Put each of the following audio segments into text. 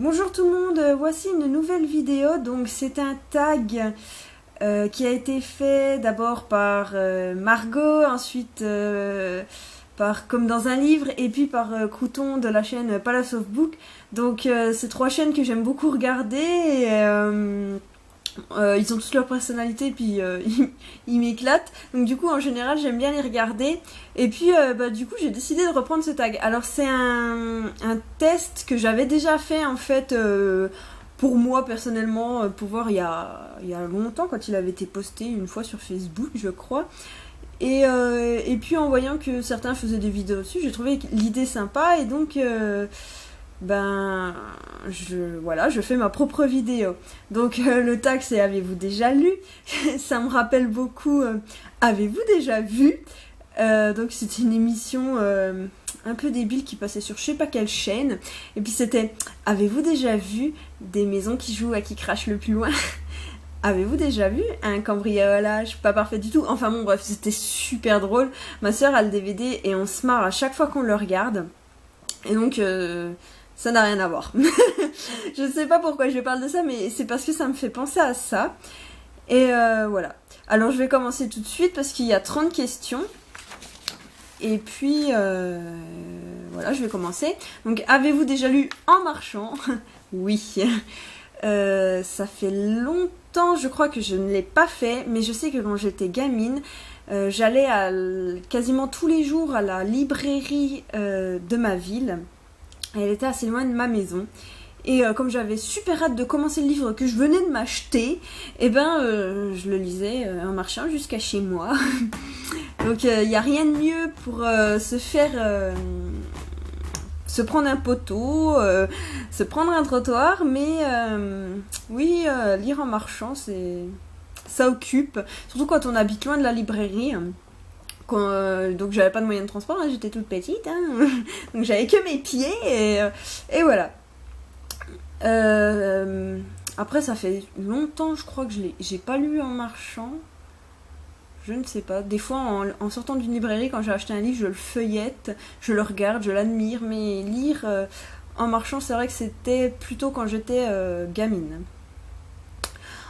Bonjour tout le monde, voici une nouvelle vidéo. Donc c'est un tag qui a été fait d'abord par Margot, ensuite par Comme dans un livre et puis par Crouton de la chaîne Palace of Book. Donc c'est trois chaînes que j'aime beaucoup regarder et, ils ont tous leur personnalité et puis ils m'éclatent. Donc du coup en général j'aime bien les regarder. Et puis du coup j'ai décidé de reprendre ce tag. Alors c'est un test que j'avais déjà fait en fait pour moi personnellement, pour voir il y a longtemps quand il avait été posté une fois sur Facebook je crois. Et puis en voyant que certains faisaient des vidéos dessus, j'ai trouvé l'idée sympa et donc je fais ma propre vidéo. Donc le tag c'est avez-vous déjà lu? Ça me rappelle beaucoup avez-vous déjà vu? Donc c'était une émission un peu débile qui passait sur je sais pas quelle chaîne. Et puis c'était avez-vous déjà vu des maisons qui jouent à qui crache le plus loin? Avez-vous déjà vu un cambriolage pas parfait du tout? Enfin bon bref, c'était super drôle. Ma soeur a le DVD et on se marre à chaque fois qu'on le regarde. Et donc ça n'a rien à voir. Je sais pas pourquoi je parle de ça, mais c'est parce que ça me fait penser à ça. Et voilà. Alors je vais commencer tout de suite parce qu'il y a 30 questions. Et puis voilà, je vais commencer. Donc avez-vous déjà lu En marchant? Oui. Ça fait longtemps, je crois que je ne l'ai pas fait, mais je sais que quand j'étais gamine, j'allais quasiment tous les jours à la librairie de ma ville. Elle était assez loin de ma maison. Et comme j'avais super hâte de commencer le livre que je venais de m'acheter, je le lisais en marchant jusqu'à chez moi. Donc il n'y a rien de mieux pour se prendre un poteau, se prendre un trottoir, mais oui, lire en marchant, ça occupe, surtout quand on habite loin de la librairie. Donc j'avais pas de moyen de transport, hein, j'étais toute petite, hein, donc j'avais que mes pieds, et voilà. Après ça fait longtemps, je crois que j'ai pas lu en marchant. Je ne sais pas. Des fois, en sortant d'une librairie, quand j'ai acheté un livre, je le feuillette, je le regarde, je l'admire. Mais lire en marchant, c'est vrai que c'était plutôt quand j'étais gamine.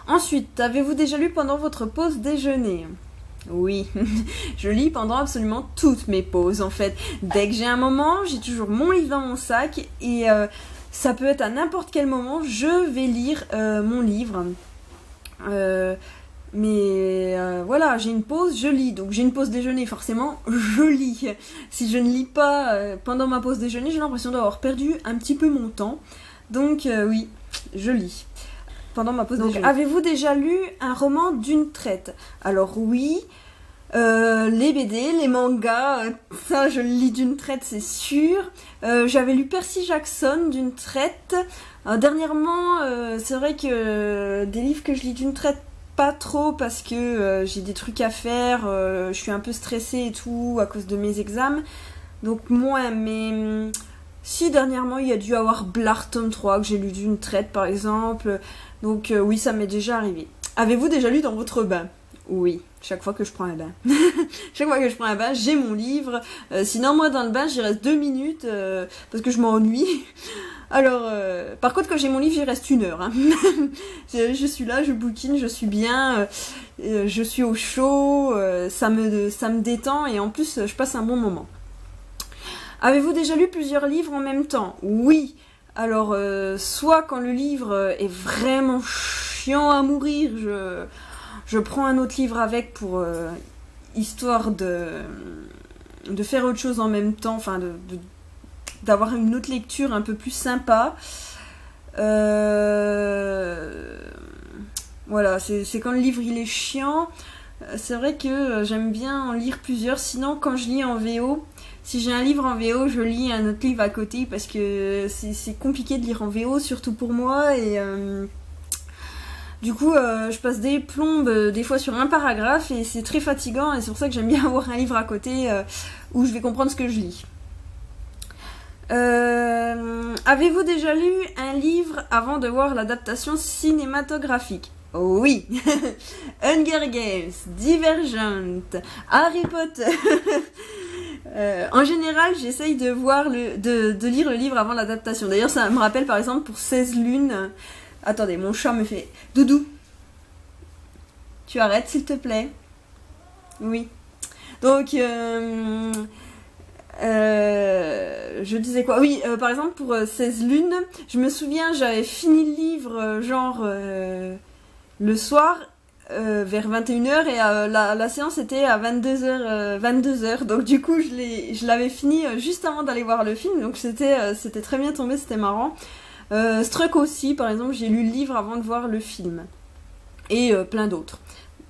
Ensuite, avez-vous déjà lu pendant votre pause déjeuner? Oui, je lis pendant absolument toutes mes pauses en fait. Dès que j'ai un moment, j'ai toujours mon livre dans mon sac et ça peut être à n'importe quel moment, je vais lire mon livre. Mais voilà, j'ai une pause, je lis. Donc j'ai une pause déjeuner, forcément, je lis. Si je ne lis pas pendant ma pause déjeuner, j'ai l'impression d'avoir perdu un petit peu mon temps. Donc oui, je lis pendant ma pause déjeuner. Avez-vous déjà lu un roman d'une traite? Alors oui, les BD, les mangas, ça je le lis d'une traite, c'est sûr. J'avais lu Percy Jackson d'une traite. Dernièrement, c'est vrai que des livres que je lis d'une traite, pas trop parce que j'ai des trucs à faire, je suis un peu stressée et tout à cause de mes examens. Donc moins, mais si dernièrement il y a dû avoir Blart tome 3 que j'ai lu d'une traite par exemple. Donc oui, ça m'est déjà arrivé. Avez-vous déjà lu dans votre bain? Oui, chaque fois que je prends un bain. Chaque fois que je prends un bain, j'ai mon livre. Sinon moi dans le bain, j'y reste 2 minutes parce que je m'ennuie. Alors, par contre, quand j'ai mon livre, j'y reste 1 heure. Hein. Je suis là, je bouquine, je suis bien, je suis au chaud, ça me détend et en plus, je passe un bon moment. Avez-vous déjà lu plusieurs livres en même temps? Oui. Alors, soit quand le livre est vraiment chiant à mourir, je prends un autre livre avec pour histoire de faire autre chose en même temps, enfin d'avoir une autre lecture un peu plus sympa. Voilà, c'est quand le livre il est chiant. C'est vrai que j'aime bien en lire plusieurs. Sinon, quand je lis en VO, si j'ai un livre en VO, je lis un autre livre à côté parce que c'est compliqué de lire en VO, surtout pour moi. Et du coup, je passe des plombes des fois sur un paragraphe et c'est très fatigant. Et c'est pour ça que j'aime bien avoir un livre à côté où je vais comprendre ce que je lis. Avez-vous déjà lu un livre avant de voir l'adaptation cinématographique? Oui. Hunger Games, Divergent, Harry Potter. En général, j'essaye de lire le livre avant l'adaptation. D'ailleurs, ça me rappelle par exemple pour 16 lunes. Attendez, mon chat me fait Doudou. Tu arrêtes s'il te plaît. Oui. Donc, je disais quoi? Oui, par exemple pour 16 lunes, je me souviens, j'avais fini le livre le soir vers 21h et la séance était à 22h. Donc du coup, je l'avais fini juste avant d'aller voir le film. Donc c'était très bien tombé, c'était marrant. Struck aussi, par exemple, j'ai lu le livre avant de voir le film. Et plein d'autres.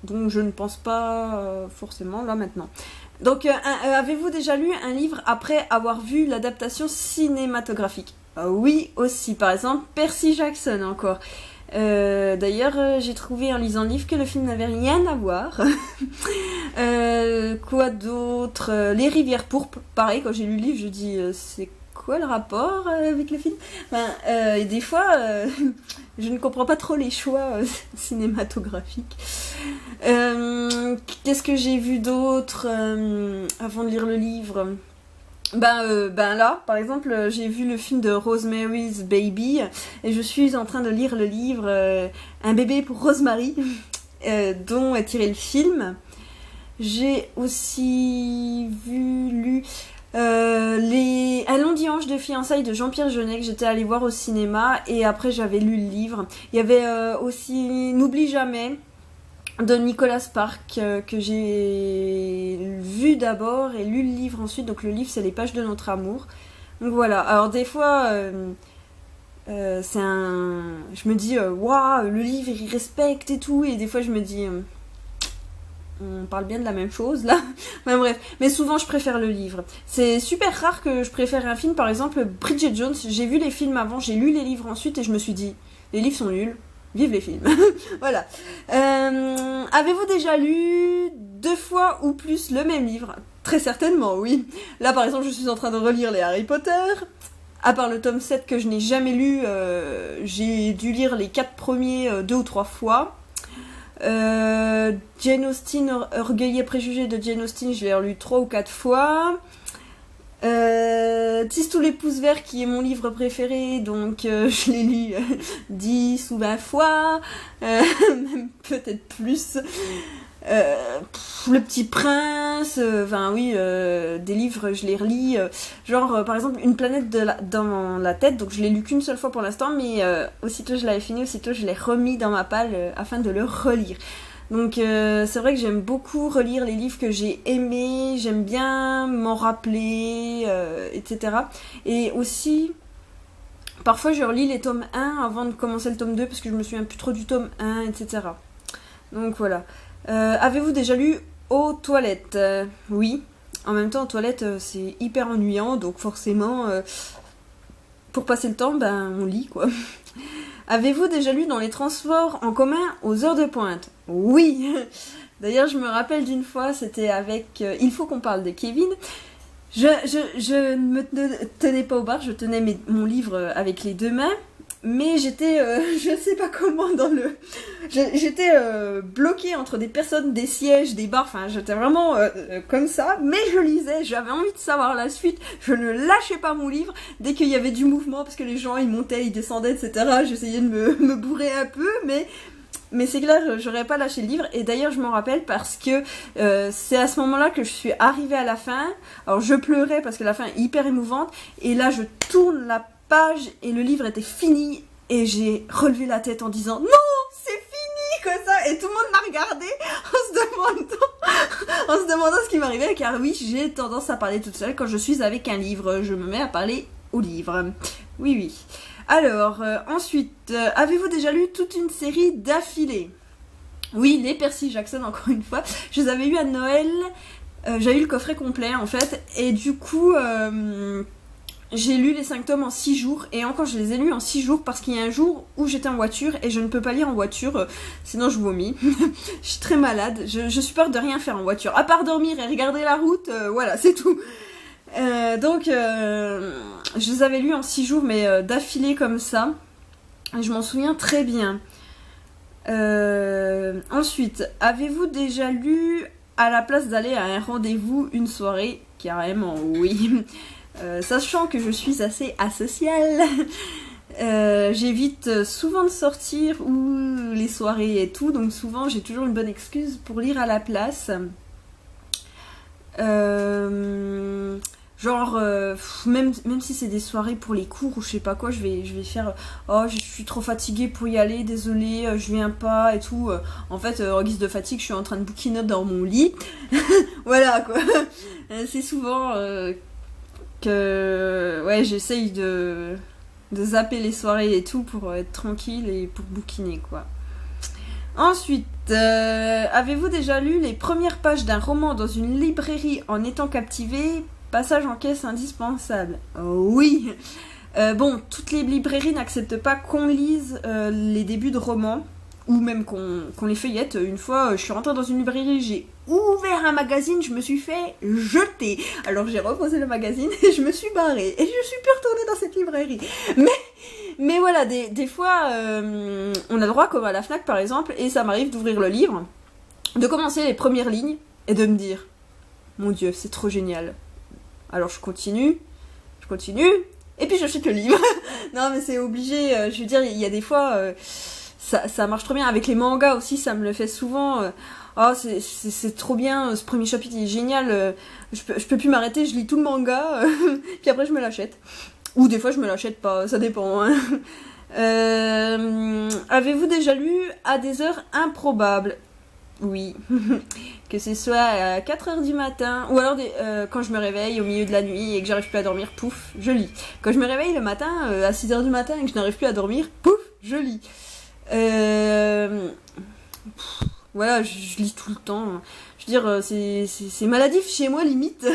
Donc je ne pense pas forcément là maintenant. Donc avez-vous déjà lu un livre après avoir vu l'adaptation cinématographique? Oui aussi, par exemple Percy Jackson encore. D'ailleurs, j'ai trouvé en lisant le livre que le film n'avait rien à voir. Quoi d'autre? Les rivières pourpres. Pareil, quand j'ai lu le livre, je dis c'est quoi le rapport avec le film? Et des fois, je ne comprends pas trop les choix cinématographiques. Qu'est-ce que j'ai vu d'autre avant de lire le livre? Là, par exemple, j'ai vu le film de Rosemary's Baby et je suis en train de lire le livre Un bébé pour Rosemary, dont est tiré le film. J'ai aussi lu Un long dimanche de fiançailles de Jean-Pierre Jeunet que j'étais allée voir au cinéma et après j'avais lu le livre. Il y avait aussi N'oublie jamais de Nicolas Sparks que j'ai vu d'abord et lu le livre ensuite. Donc le livre c'est Les pages de notre amour. Donc voilà. Alors des fois je me dis waouh, le livre il respecte et tout, et des fois je me dis on parle bien de la même chose là. Bref, mais souvent je préfère le livre. C'est super rare que je préfère un film. Par exemple Bridget Jones, j'ai vu les films avant, j'ai lu les livres ensuite et je me suis dit les livres sont nuls. Vive les films. Voilà. Avez-vous déjà lu 2 fois ou plus le même livre? Très certainement, oui. Là, par exemple, je suis en train de relire les Harry Potter. À part le tome 7 que je n'ai jamais lu, j'ai dû lire les 4 premiers 2 ou 3 fois. Jane Austen, Orgueil et préjugés de Jane Austen, je l'ai relu 3 ou 4 fois. Tisse tous les pouces verts qui est mon livre préféré, donc je l'ai lu 10 ou 20 fois, même peut-être plus. Le Petit Prince, des livres je les relis, par exemple Une planète dans la tête, donc je l'ai lu qu'une seule fois pour l'instant, mais aussitôt je l'avais fini, aussitôt je l'ai remis dans ma palle afin de le relire. Donc c'est vrai que j'aime beaucoup relire les livres que j'ai aimés, j'aime bien m'en rappeler, etc. Et aussi, parfois je relis les tomes 1 avant de commencer le tome 2 parce que je me souviens plus trop du tome 1, etc. Donc voilà. Avez-vous déjà lu aux toilettes? Oui. En même temps, aux toilettes, c'est hyper ennuyant, donc forcément, pour passer le temps, on lit quoi. Avez-vous déjà lu dans les transports en commun aux heures de pointe? Oui. D'ailleurs, je me rappelle d'une fois, c'était avec Il faut qu'on parle de Kevin. Je ne me tenais pas au bar, je tenais mon livre avec les 2 mains, mais j'étais, je sais pas comment, j'étais bloquée entre des personnes, des sièges, des bars, enfin j'étais vraiment comme ça, mais je lisais, j'avais envie de savoir la suite, je ne lâchais pas mon livre, dès qu'il y avait du mouvement, parce que les gens ils montaient, ils descendaient, etc., j'essayais de me bourrer un peu, mais c'est clair, j'aurais pas lâché le livre. Et d'ailleurs, je m'en rappelle parce que c'est à ce moment-là que je suis arrivée à la fin. Alors, je pleurais parce que la fin est hyper émouvante. Et là, je tourne la page et le livre était fini. Et j'ai relevé la tête en disant « Non, c'est fini !» comme ça. Et tout le monde m'a regardé en se demandant ce qui m'arrivait. Car oui, j'ai tendance à parler toute seule. Quand je suis avec un livre, je me mets à parler au livre. Oui, oui. Alors, ensuite, avez-vous déjà lu toute une série d'affilée? Oui, les Percy Jackson, encore une fois. Je les avais eu à Noël. J'ai eu le coffret complet, en fait. Et du coup, j'ai lu les 5 tomes en 6 jours. Et encore, je les ai lus en 6 jours parce qu'il y a un jour où j'étais en voiture. Et je ne peux pas lire en voiture, sinon je vomis. Je suis très malade. Je suis peur de rien faire en voiture. À part dormir et regarder la route, voilà, c'est tout. Donc je les avais lus en 6 jours mais d'affilée comme ça, je m'en souviens très bien. Ensuite, avez-vous déjà lu À la place d'aller à un rendez-vous une soirée carrément, oui. Sachant que je suis assez asociale, j'évite souvent de sortir ou les soirées et tout, donc souvent j'ai toujours une bonne excuse pour lire à la place. Même si c'est des soirées pour les cours ou je sais pas quoi, je vais faire oh je suis trop fatiguée pour y aller, désolée, je viens pas et tout. En fait, en guise de fatigue, je suis en train de bouquiner dans mon lit. Voilà quoi. C'est souvent que ouais, j'essaye de zapper les soirées et tout pour être tranquille et pour bouquiner quoi. Ensuite, avez-vous déjà lu les premières pages d'un roman dans une librairie en étant captivé? Passage en caisse indispensable. Oui. Bon, toutes les librairies n'acceptent pas qu'on lise les débuts de romans, ou même qu'on les feuillette. Une fois, je suis rentrée dans une librairie, j'ai ouvert un magazine, je me suis fait jeter. Alors j'ai reposé le magazine et je me suis barrée. Et je suis plus retournée dans cette librairie. Mais voilà, des fois, on a le droit, comme à la Fnac par exemple, et ça m'arrive d'ouvrir le livre, de commencer les premières lignes et de me dire « Mon Dieu, c'est trop génial !» Alors je continue, et puis j'achète le livre. Non mais c'est obligé, je veux dire, il y a des fois, ça marche trop bien. Avec les mangas aussi, ça me le fait souvent. Oh, c'est trop bien, ce premier chapitre il est génial, je peux plus m'arrêter, je lis tout le manga, puis après je me l'achète. Ou des fois je me l'achète pas, ça dépend. Hein. Avez-vous déjà lu À des heures improbables? Oui. Que ce soit à 4h du matin, ou alors quand je me réveille au milieu de la nuit et que j'arrive plus à dormir, pouf, je lis. Quand je me réveille le matin, à 6h du matin et que je n'arrive plus à dormir, pouf, je lis. Voilà, je lis tout le temps. Je veux dire, c'est maladif chez moi, limite.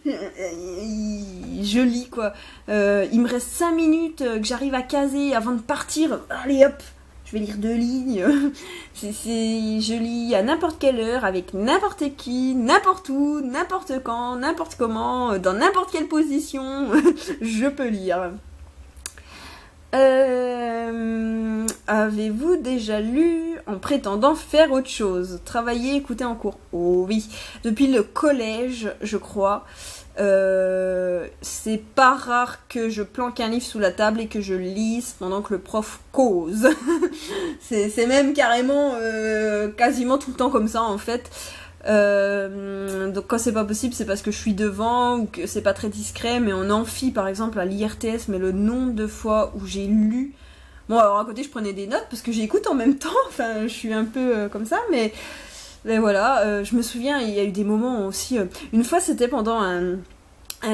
Je lis, quoi. Il me reste 5 minutes que j'arrive à caser avant de partir. Allez, hop, je vais lire 2 lignes. Je lis à n'importe quelle heure, avec n'importe qui, n'importe où, n'importe quand, n'importe comment, dans n'importe quelle position. Je peux lire. Avez-vous déjà lu en prétendant faire autre chose? Travailler, écouter en cours? Oh oui, depuis le collège, je crois. C'est pas rare que je planque un livre sous la table et que je lise pendant que le prof cause. c'est même carrément quasiment tout le temps comme ça en fait. Donc quand c'est pas possible, c'est parce que je suis devant ou que c'est pas très discret. Mais en amphi par exemple à l'IRTS, mais le nombre de fois où j'ai lu, bon alors à côté je prenais des notes parce que j'écoute en même temps, enfin je suis un peu comme ça, mais voilà, je me souviens il y a eu des moments aussi, une fois c'était pendant un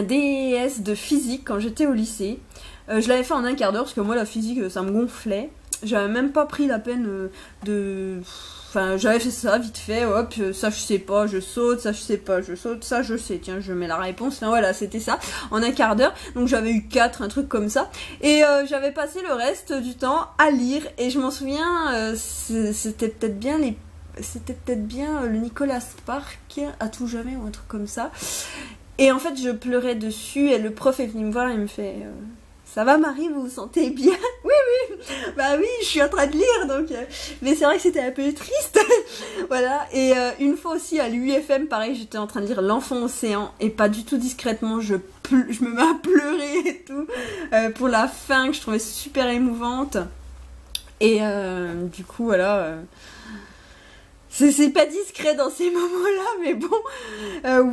DES de physique quand j'étais au lycée. Je l'avais fait en un quart d'heure parce que moi la physique ça me gonflait, j'avais même pas pris la peine de... Enfin, j'avais fait ça vite fait, hop, ça je sais pas, je saute, ça je sais pas, je saute, ça je sais, tiens, je mets la réponse, enfin voilà, c'était ça, en un quart d'heure, donc j'avais eu 4, un truc comme ça, et j'avais passé le reste du temps à lire, et je m'en souviens, c'était peut-être bien le Nicolas Spark, à tout jamais, ou un truc comme ça, et en fait je pleurais dessus, et le prof est venu me voir, et il me fait... Ça va Marie, vous vous sentez bien? Oui, bah oui, je suis en train de lire, donc... Mais c'est vrai que c'était un peu triste. Voilà, et une fois aussi à l'UFM, pareil, j'étais en train de lire L'Enfant Océan, et pas du tout discrètement, je me mets à pleurer et tout, pour la fin, que je trouvais super émouvante. Et du coup, voilà... C'est pas discret dans ces moments-là, mais bon,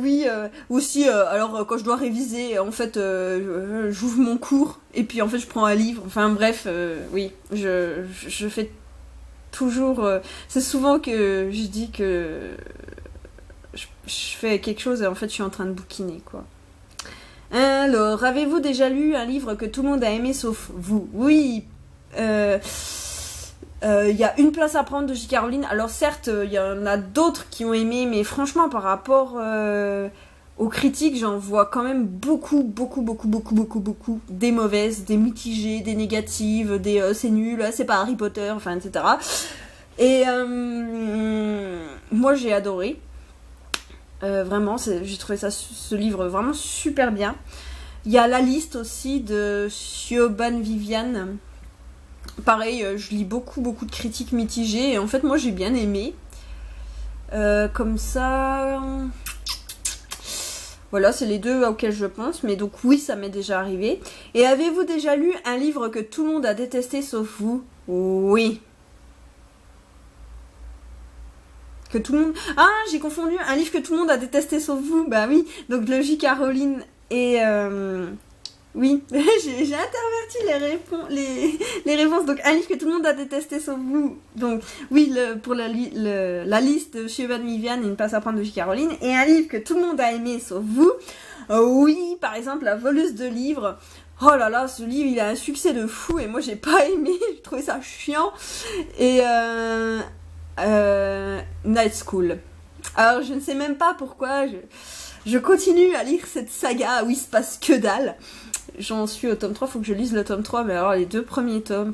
oui, aussi, alors quand je dois réviser, en fait, j'ouvre mon cours, et puis en fait je prends un livre, enfin bref, oui, je fais toujours, c'est souvent que je dis que je fais quelque chose et en fait je suis en train de bouquiner, quoi. Alors, avez-vous déjà lu un livre que tout le monde a aimé sauf vous? Oui, y a Une place à prendre de J. Caroline. Alors certes, il y en a d'autres qui ont aimé, mais franchement, par rapport aux critiques, j'en vois quand même beaucoup, des mauvaises, des mitigées, des négatives, des c'est nul, c'est pas Harry Potter, enfin, etc. Et moi, j'ai adoré. Vraiment, j'ai trouvé ce livre vraiment super bien. Il y a La liste aussi de Siobhan Vivian. Pareil, je lis beaucoup de critiques mitigées et en fait moi j'ai bien aimé. Comme ça... Voilà, c'est les deux auxquels je pense, mais donc oui, ça m'est déjà arrivé. Et avez-vous déjà lu un livre que tout le monde a détesté sauf vous? Oui. Que tout le monde... Ah, j'ai confondu un livre que tout le monde a détesté sauf vous. Bah oui, donc le J. Caroline et... Oui, j'ai interverti les réponses. Donc un livre que tout le monde a détesté sauf vous. Donc oui, pour la liste de chez Evan Viviane, Une place à prendre de J. Caroline. Et un livre que tout le monde a aimé sauf vous. Oui, par exemple, La voleuse de livres. Oh là là, ce livre, il a un succès de fou et moi j'ai pas aimé, j'ai trouvé ça chiant. Et Night School. Alors je ne sais même pas pourquoi je continue à lire cette saga où il se passe que dalle. J'en suis au tome 3, faut que je lise le tome 3, mais alors les 2 premiers tomes...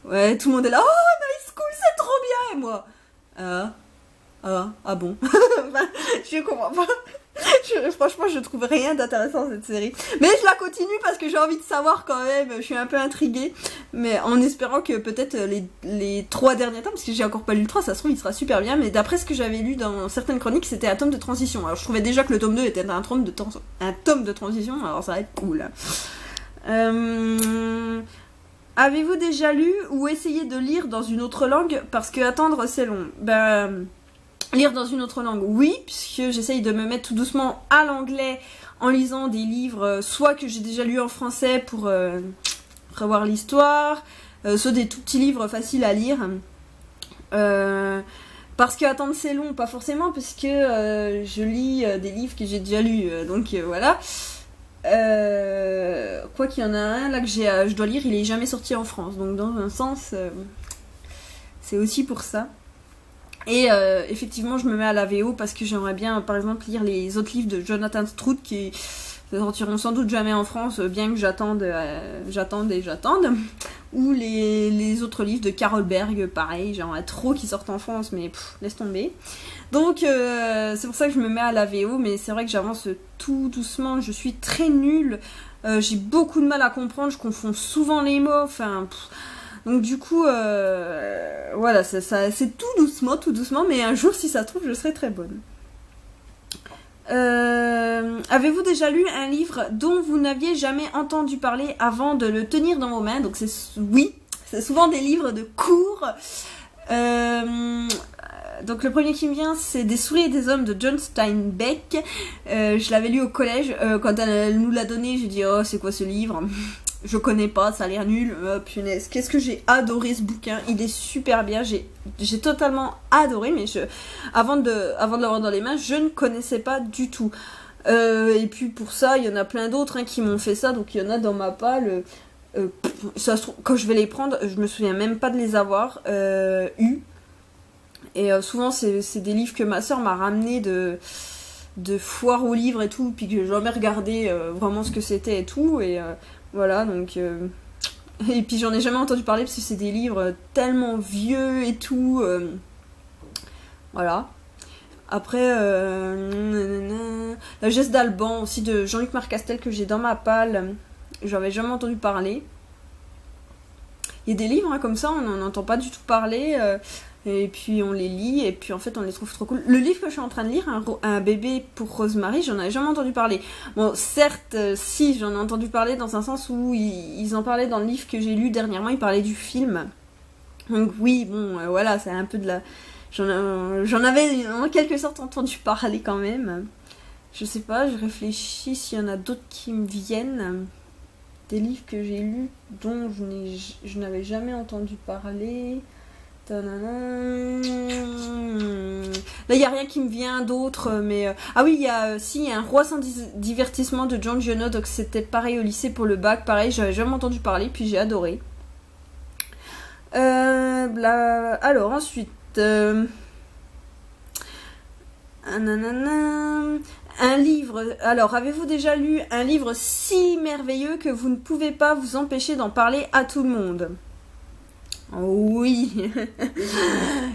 Ouais, tout le monde est là, oh Night School, c'est trop bien, et moi... Ah bon. Enfin, je comprends pas. Franchement, je trouve rien d'intéressant dans cette série. Mais je la continue parce que j'ai envie de savoir quand même. Je suis un peu intriguée. Mais en espérant que peut-être les 3 derniers tomes, parce que j'ai encore pas lu le 3, ça se trouve il sera super bien. Mais d'après ce que j'avais lu dans certaines chroniques, c'était un tome de transition. Alors je trouvais déjà que le tome 2 était un tome de transition. Alors ça va être cool. Avez-vous déjà lu ou essayé de lire dans une autre langue? Parce que attendre c'est long. Lire dans une autre langue, oui, puisque j'essaye de me mettre tout doucement à l'anglais en lisant des livres, soit que j'ai déjà lu en français pour revoir l'histoire, soit des tout petits livres faciles à lire. Parce que attendre c'est long, pas forcément, parce que je lis des livres que j'ai déjà lus, donc voilà. Quoi qu'il y en a un là que je dois lire, il est jamais sorti en France, donc dans un sens, c'est aussi pour ça. Et effectivement, je me mets à la VO parce que j'aimerais bien, par exemple, lire les autres livres de Jonathan Stroud qui ne sortiront sans doute jamais en France, bien que j'attende. Ou les autres livres de Carol Berg, pareil, j'aimerais trop qu'ils sortent en France, mais laisse tomber. Donc, c'est pour ça que je me mets à la VO, mais c'est vrai que j'avance tout doucement, je suis très nulle. J'ai beaucoup de mal à comprendre, je confonds souvent les mots, enfin... Donc du coup, voilà, c'est tout doucement, mais un jour, si ça se trouve, je serai très bonne. Avez-vous déjà lu un livre dont vous n'aviez jamais entendu parler avant de le tenir dans vos mains? Donc oui, c'est souvent des livres de cours. Donc le premier qui me vient, c'est Des souris et des hommes de John Steinbeck. Je l'avais lu au collège. Quand elle nous l'a donné, j'ai dit « Oh, c'est quoi ce livre ?» Je connais pas, ça a l'air nul. Punaise, qu'est-ce que j'ai adoré ce bouquin. Il est super bien, j'ai totalement adoré, mais avant de l'avoir dans les mains, je ne connaissais pas du tout. Et puis pour ça, il y en a plein d'autres qui m'ont fait ça, donc il y en a dans ma palle. Ça se trouve, quand je vais les prendre, je me souviens même pas de les avoir eus. Et souvent, c'est des livres que ma soeur m'a ramené de foire aux livres et tout, puis que j'ai jamais regardé vraiment ce que c'était et tout. Et voilà, donc... Et puis j'en ai jamais entendu parler parce que c'est des livres tellement vieux et tout. Voilà. Après, La geste d'Alban aussi de Jean-Luc Marcastel que j'ai dans ma palle. J'avais jamais entendu parler. Il y a des livres comme ça, on n'en entend pas du tout parler. Et puis on les lit et puis en fait on les trouve trop cool. Le livre que je suis en train de lire, un bébé pour Rosemary, j'en avais jamais entendu parler. Bon, certes, si, j'en ai entendu parler dans un sens où ils en parlaient dans le livre que j'ai lu dernièrement, ils parlaient du film. Donc oui, bon, voilà, c'est un peu de la... J'en avais en quelque sorte entendu parler quand même. Je sais pas, je réfléchis s'il y en a d'autres qui me viennent. Des livres que j'ai lus dont je n'avais jamais entendu parler... Là, il n'y a rien qui me vient d'autre, mais... Ah oui, il y a Un roi sans divertissement de John Giono, donc c'était pareil au lycée pour le bac, pareil, j'avais jamais entendu parler, puis j'ai adoré. Alors, ensuite... Un livre... Alors, avez-vous déjà lu un livre si merveilleux que vous ne pouvez pas vous empêcher d'en parler à tout le monde ? Oui,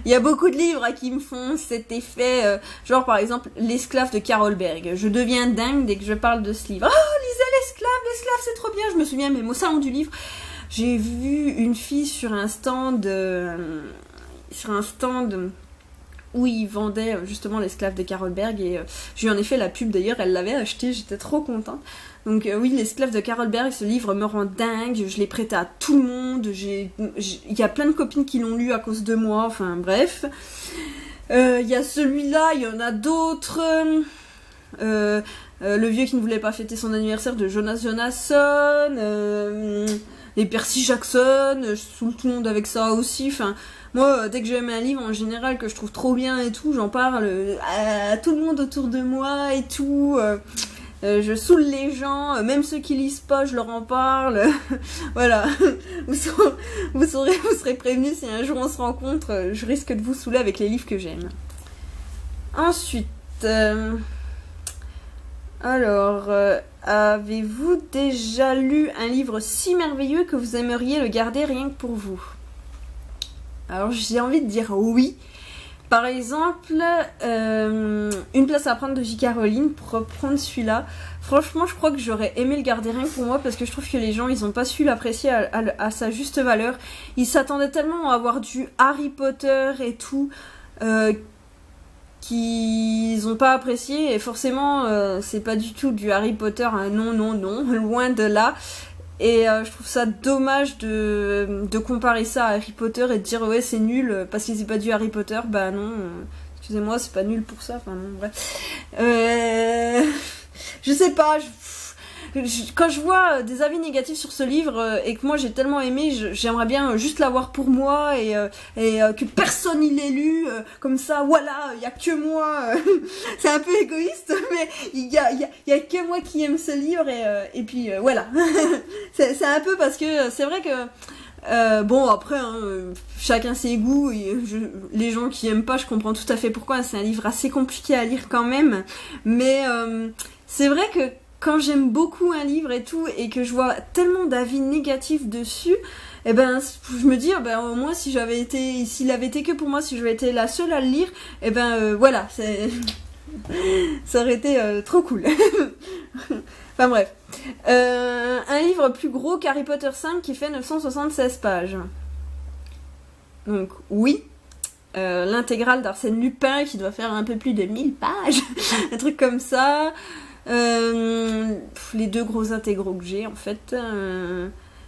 il y a beaucoup de livres qui me font cet effet, genre par exemple L'esclave de Carol Berg. Je deviens dingue dès que je parle de ce livre. Oh, lisez l'esclave, c'est trop bien. Je me souviens même au salon du livre, j'ai vu une fille sur un stand où il vendait justement l'esclave de Carolberg, et je lui en ai fait la pub d'ailleurs, elle l'avait acheté, j'étais trop contente. Donc oui, l'esclave de Carolberg, ce livre me rend dingue, je l'ai prêté à tout le monde, il y a plein de copines qui l'ont lu à cause de moi, enfin bref. Il y a celui-là, il y en a d'autres. Le vieux qui ne voulait pas fêter son anniversaire de Jonas Jonasson, les Percy Jackson, je saoule tout le monde avec ça aussi. Enfin, moi, dès que j'aime un livre en général que je trouve trop bien et tout, j'en parle à tout le monde autour de moi et tout. Je saoule les gens, même ceux qui lisent pas, je leur en parle. Voilà, vous serez prévenus si un jour on se rencontre, je risque de vous saouler avec les livres que j'aime. Ensuite, avez-vous déjà lu un livre si merveilleux que vous aimeriez le garder rien que pour vous? Alors j'ai envie de dire oui. Par exemple, Une place à prendre de J.K. Rowling, pour reprendre celui-là. Franchement, je crois que j'aurais aimé le garder rien que pour moi, parce que je trouve que les gens, ils ont pas su l'apprécier à sa juste valeur. Ils s'attendaient tellement à avoir du Harry Potter et tout, qu'ils ont pas apprécié, et forcément, c'est pas du tout du Harry Potter, hein. Non, loin de là. Et je trouve ça dommage de comparer ça à Harry Potter et de dire ouais c'est nul parce que c'est pas du Harry Potter. Bah non, excusez-moi, c'est pas nul pour ça. Enfin non, bref. Je sais pas, quand je vois des avis négatifs sur ce livre et que moi j'ai tellement aimé, j'aimerais bien juste l'avoir pour moi et que personne il l'ait lu, comme ça, voilà, il y a que moi. C'est un peu égoïste, mais il y a que moi qui aime ce livre et puis voilà. C'est un peu parce que c'est vrai que bon après hein, chacun ses goûts et les gens qui aiment pas, je comprends tout à fait pourquoi. C'est un livre assez compliqué à lire quand même, mais c'est vrai que quand j'aime beaucoup un livre et tout, et que je vois tellement d'avis négatifs dessus, eh ben, je me dis, au moins, s'il avait été que pour moi, si j'avais été la seule à le lire, eh ben, voilà, ça aurait été trop cool. Enfin bref. Un livre plus gros qu'Harry Potter 5 qui fait 976 pages. Donc, oui. L'intégrale d'Arsène Lupin qui doit faire un peu plus de 1000 pages. Un truc comme ça. Les deux gros intégraux que j'ai en fait,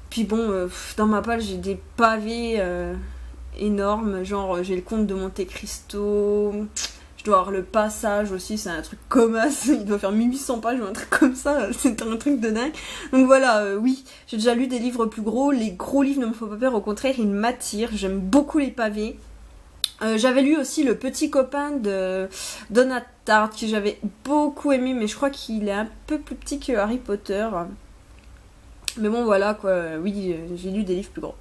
puis bon, dans ma palle j'ai des pavés énormes, genre j'ai le Comte de Monte Cristo, je dois avoir le Passage aussi, c'est un truc comme ça, il doit faire 1800 pages ou un truc comme ça, c'est un truc de dingue. Donc voilà, oui, j'ai déjà lu des livres plus gros, les gros livres ne me font pas peur, au contraire ils m'attirent, j'aime beaucoup les pavés. J'avais lu aussi Le Petit Copain de Donna Tartt, que j'avais beaucoup aimé, mais je crois qu'il est un peu plus petit que Harry Potter. Mais bon, voilà, quoi. Oui, j'ai lu des livres plus gros.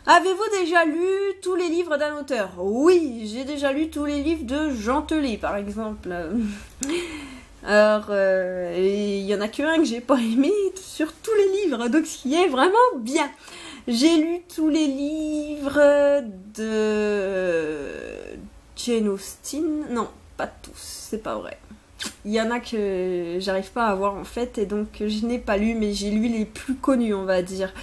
Avez-vous déjà lu tous les livres d'un auteur? Oui, j'ai déjà lu tous les livres de Jean Telet, par exemple. Alors, il y en a qu'un que j'ai pas aimé sur tous les livres, donc ce qui est vraiment bien. J'ai lu tous les livres de Jane Austen. Non, pas tous, c'est pas vrai. Il y en a que j'arrive pas à voir en fait, et donc je n'ai pas lu, mais j'ai lu les plus connus, on va dire.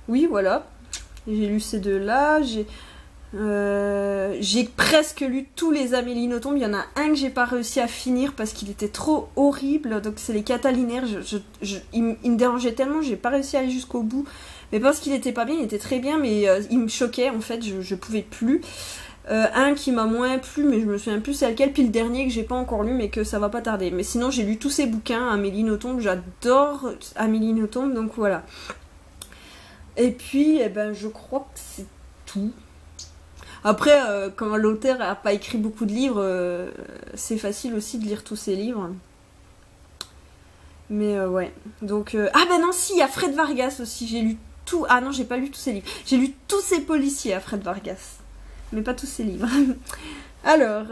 Oui, voilà. J'ai lu ces deux-là. J'ai presque lu tous les Amélie Nothomb. Il y en a un que j'ai pas réussi à finir parce qu'il était trop horrible, donc c'est les Catalinaires. Il me dérangeait tellement, j'ai pas réussi à aller jusqu'au bout, mais parce qu'il était pas bien, il était très bien, mais il me choquait en fait, je pouvais plus. Un qui m'a moins plu, mais je me souviens plus c'est lequel, puis le dernier que j'ai pas encore lu mais que ça va pas tarder. Mais sinon j'ai lu tous ses bouquins, Amélie Nothomb, j'adore Amélie Nothomb, donc voilà. Et puis je crois que c'est tout. Après, quand l'auteur a pas écrit beaucoup de livres, c'est facile aussi de lire tous ses livres. Mais ouais. Donc, non, si, il y a Fred Vargas aussi. J'ai lu tout. Ah non, j'ai pas lu tous ses livres. J'ai lu tous ses policiers à Fred Vargas. Mais pas tous ses livres. Alors,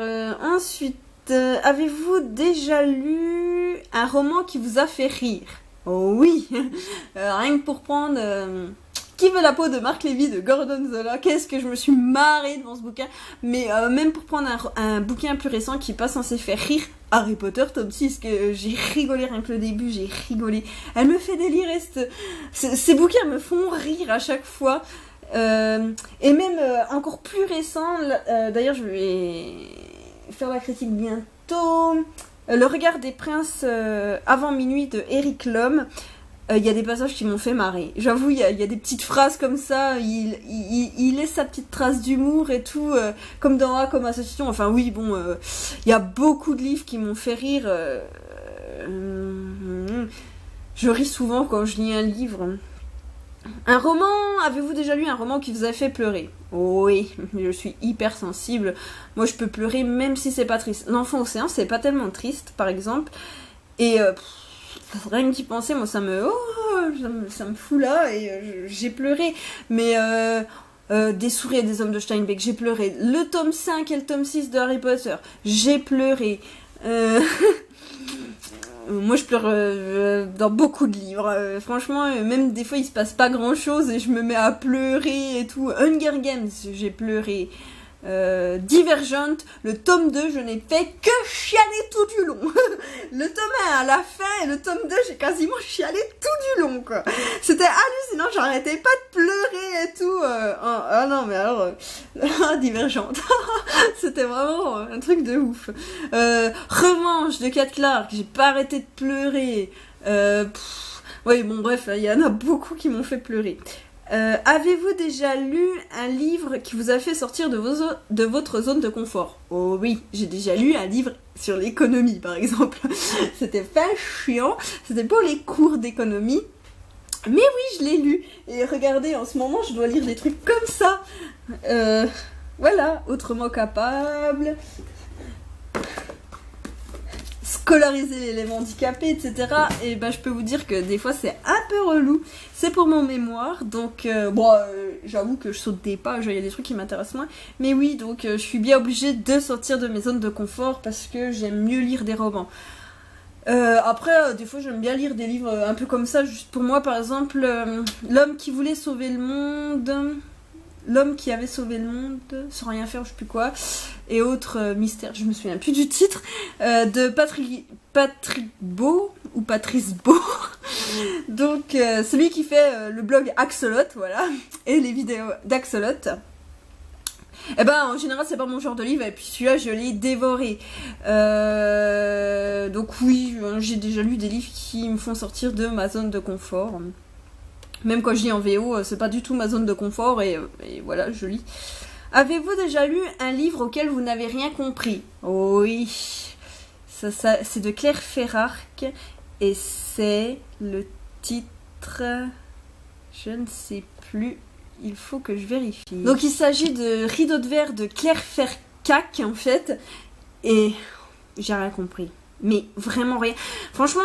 ensuite, avez-vous déjà lu un roman qui vous a fait rire? Oh oui. Rien que pour prendre... Qui veut la peau de Marc Lévy de Gordon Zola? Qu'est-ce que je me suis marrée devant ce bouquin. Mais même pour prendre un bouquin plus récent qui n'est pas censé faire rire, Harry Potter tome 6, que j'ai rigolé rien que le début, j'ai rigolé. Elle me fait délirer, ces bouquins me font rire à chaque fois. Et même encore plus récent, d'ailleurs je vais faire la critique bientôt, Le regard des princes avant minuit de Eric Lhomme. Il y a des passages qui m'ont fait marrer. J'avoue, il y a des petites phrases comme ça, il laisse sa petite trace d'humour et tout, comme dans A comme Association. Enfin oui, bon, il y a beaucoup de livres qui m'ont fait rire. Je ris souvent quand je lis un livre. Un roman, avez-vous déjà lu un roman qui vous a fait pleurer? Oui, je suis hyper sensible. Moi, je peux pleurer même si c'est pas triste. L'Enfant Océan, c'est pas tellement triste, par exemple. Et rien que d'y penser, moi, ça me fout là et j'ai pleuré. Mais Des souris et des hommes de Steinbeck, j'ai pleuré. Le tome 5 et le tome 6 de Harry Potter, j'ai pleuré. Moi, je pleure dans beaucoup de livres. Franchement, même des fois, il se passe pas grand-chose et je me mets à pleurer et tout. Hunger Games, j'ai pleuré. Divergente, le tome 2, je n'ai fait que chialer tout du long. Le tome 1 à la fin et le tome 2, j'ai quasiment chialé tout du long, quoi. C'était hallucinant, j'arrêtais pas de pleurer et tout. Ah non, mais alors, Divergente. C'était vraiment un truc de ouf. Revanche de Cat Clark, j'ai pas arrêté de pleurer. Oui, bon, bref, il y en a beaucoup qui m'ont fait pleurer. Avez-vous déjà lu un livre qui vous a fait sortir de votre zone de confort? Oh oui, j'ai déjà lu un livre sur l'économie, par exemple. C'était pas chiant, c'était pour les cours d'économie. Mais oui, je l'ai lu. Et regardez, en ce moment, je dois lire des trucs comme ça. Voilà, autrement capable. Scolariser l'élève handicapé, etc. Et ben je peux vous dire que des fois c'est un peu relou. C'est pour mon mémoire, donc j'avoue que je saute des pages, il y a des trucs qui m'intéressent moins. Mais oui, donc je suis bien obligée de sortir de mes zones de confort parce que j'aime mieux lire des romans. Après, des fois j'aime bien lire des livres un peu comme ça, juste pour moi, par exemple, L'homme qui voulait sauver le monde... L'homme qui avait sauvé le monde sans rien faire, je sais plus quoi, et autres mystères, je me souviens plus du titre, de Patrick Beau, ou Patrice Beau, donc celui qui fait le blog Axolot, voilà, et les vidéos d'Axolot. Eh ben, en général, c'est pas mon genre de livre, et puis celui-là, je l'ai dévoré. Donc oui, j'ai déjà lu des livres qui me font sortir de ma zone de confort. Même quand je lis en VO, c'est pas du tout ma zone de confort et voilà, je lis. Avez-vous déjà lu un livre auquel vous n'avez rien compris? Oh oui, ça c'est de Claire Ferrarque et c'est le titre... Je ne sais plus, il faut que je vérifie. Donc il s'agit de Rideau de verre de Claire Fercac en fait et j'ai rien compris. Mais vraiment rien. Franchement...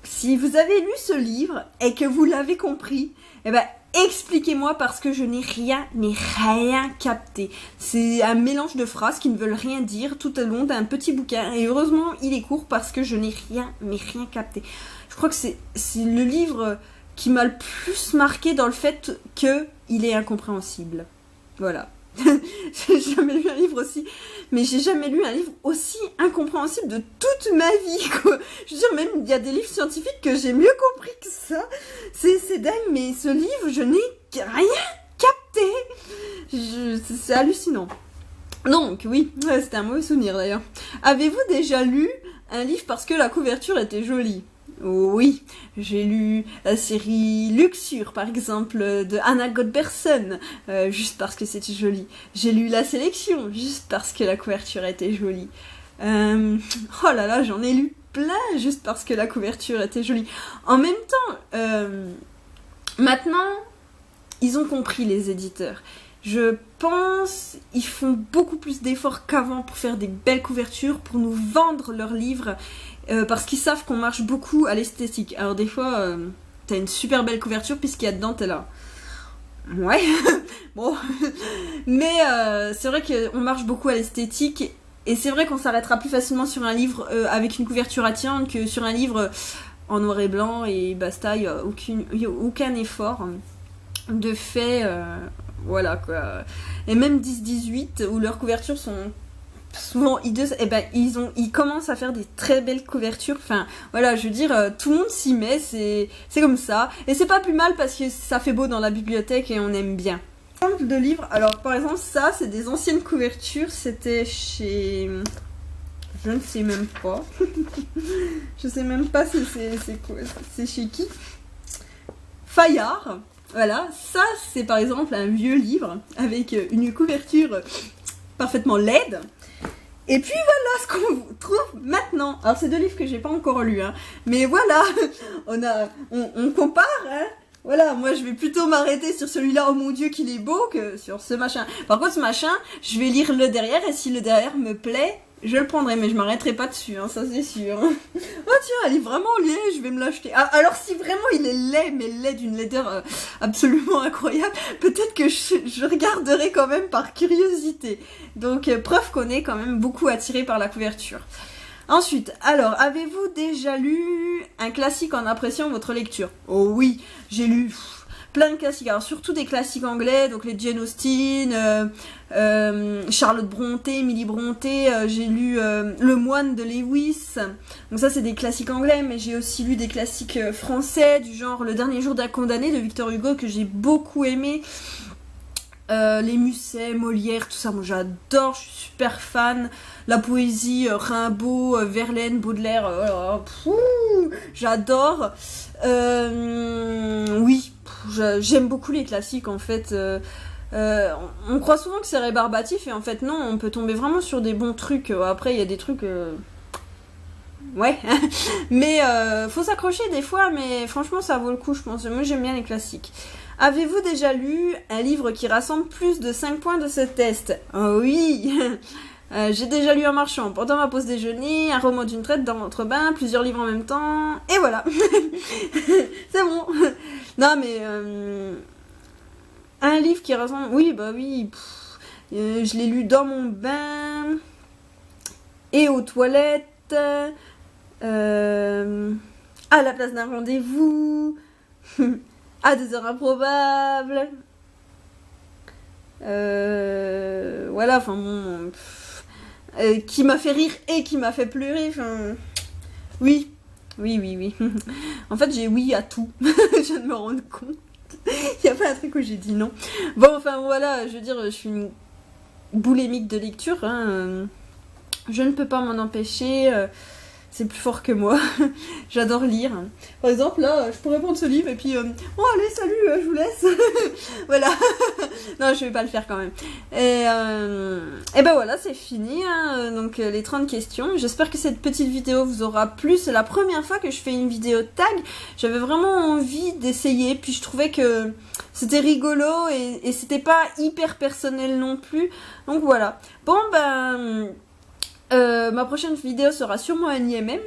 Si vous avez lu ce livre et que vous l'avez compris, eh ben expliquez-moi parce que je n'ai rien, mais rien capté. C'est un mélange de phrases qui ne veulent rien dire tout au long d'un petit bouquin. Et heureusement, il est court parce que je n'ai rien, mais rien capté. Je crois que c'est le livre qui m'a le plus marqué dans le fait qu'il est incompréhensible. Voilà. J'ai jamais lu un livre aussi, mais j'ai jamais lu un livre aussi incompréhensible de toute ma vie, quoi. Je veux dire, même il y a des livres scientifiques que j'ai mieux compris que ça. C'est dingue, mais ce livre, je n'ai rien capté. C'est hallucinant. Donc, oui, c'était un mauvais souvenir d'ailleurs. Avez-vous déjà lu un livre parce que la couverture était jolie? Oui, j'ai lu la série Luxure, par exemple, de Anna Godbersen, juste parce que c'était joli. J'ai lu La Sélection, juste parce que la couverture était jolie. Oh là là, j'en ai lu plein, juste parce que la couverture était jolie. En même temps, maintenant, ils ont compris, les éditeurs. Je pense qu'ils font beaucoup plus d'efforts qu'avant pour faire des belles couvertures, pour nous vendre leurs livres, parce qu'ils savent qu'on marche beaucoup à l'esthétique. Alors des fois, t'as une super belle couverture, puis ce qu'il y a dedans, t'es là. Ouais, bon. Mais c'est vrai qu'on marche beaucoup à l'esthétique, et c'est vrai qu'on s'arrêtera plus facilement sur un livre avec une couverture attirante que sur un livre en noir et blanc, et basta, il n'y a aucun effort de fait... Voilà quoi. Et même 10-18 où leurs couvertures sont souvent hideuses, et ben ils commencent à faire des très belles couvertures. Enfin voilà, je veux dire, tout le monde s'y met, c'est comme ça. Et c'est pas plus mal parce que ça fait beau dans la bibliothèque et on aime bien. Exemple de livres, alors par exemple ça c'est des anciennes couvertures, c'était chez... Je ne sais même pas. Je sais même pas si c'est chez qui. Fayard. Voilà, ça c'est par exemple un vieux livre avec une couverture parfaitement laide. Et puis voilà ce qu'on trouve maintenant. Alors c'est deux livres que j'ai pas encore lus, hein. Mais voilà, on compare, hein. Voilà, moi je vais plutôt m'arrêter sur celui-là, oh mon dieu qu'il est beau, que sur ce machin. Par contre ce machin, je vais lire le derrière et si le derrière me plaît, je le prendrai, mais je m'arrêterai pas dessus, hein, ça c'est sûr. Oh tiens, elle est vraiment laid, je vais me l'acheter. Ah, alors si vraiment il est laid, mais laid d'une laideur absolument incroyable, peut-être que je regarderai quand même par curiosité. Donc preuve qu'on est quand même beaucoup attiré par la couverture. Ensuite, alors, avez-vous déjà lu un classique en appréciant votre lecture? Oh oui, j'ai lu plein de classiques, alors surtout des classiques anglais, donc les Jane Austen, Charlotte Brontë, Emily Brontë, j'ai lu Le Moine de Lewis, donc ça c'est des classiques anglais, mais j'ai aussi lu des classiques français, du genre Le Dernier Jour d'un Condamné de Victor Hugo, que j'ai beaucoup aimé. Les Musset, Molière, tout ça, moi j'adore, je suis super fan. La poésie, Rimbaud, Verlaine, Baudelaire, j'adore. Oui, j'aime beaucoup les classiques en fait. On croit souvent que c'est rébarbatif et en fait non, on peut tomber vraiment sur des bons trucs. Après il y a des trucs... Ouais, mais faut s'accrocher des fois, mais franchement ça vaut le coup je pense. Moi j'aime bien les classiques. Avez-vous déjà lu un livre qui rassemble plus de 5 points de ce test? Oh oui. J'ai déjà lu en marchant, pendant ma pause déjeuner, un roman d'une traite dans votre bain, plusieurs livres en même temps, et voilà. C'est bon. Non mais... un livre qui rassemble... Oui, bah oui. Je l'ai lu dans mon bain, et aux toilettes, à la place d'un rendez-vous... à des heures improbables. Voilà, enfin bon... qui m'a fait rire et qui m'a fait pleurer, enfin... Oui. En fait, j'ai oui à tout. Je viens de me rendre compte. Il n'y a pas un truc où j'ai dit non. Bon, enfin voilà, je veux dire, je suis une boulémique de lecture, hein. Je ne peux pas m'en empêcher... c'est plus fort que moi. J'adore lire. Par exemple, là, je pourrais prendre ce livre et puis... oh, allez, salut, je vous laisse. Voilà. Non, je vais pas le faire quand même. Et ben voilà, c'est fini. Hein. Donc, les 30 questions. J'espère que cette petite vidéo vous aura plu. C'est la première fois que je fais une vidéo tag. J'avais vraiment envie d'essayer. Puis, je trouvais que c'était rigolo et c'était pas hyper personnel non plus. Donc, voilà. Bon, ben... ma prochaine vidéo sera sûrement un IMM.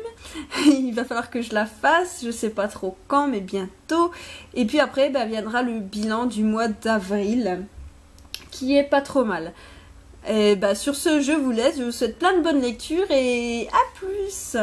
Il va falloir que je la fasse. Je sais pas trop quand, mais bientôt. Et puis après, viendra le bilan du mois d'avril, qui est pas trop mal. Et sur ce, je vous laisse. Je vous souhaite plein de bonnes lectures et à plus.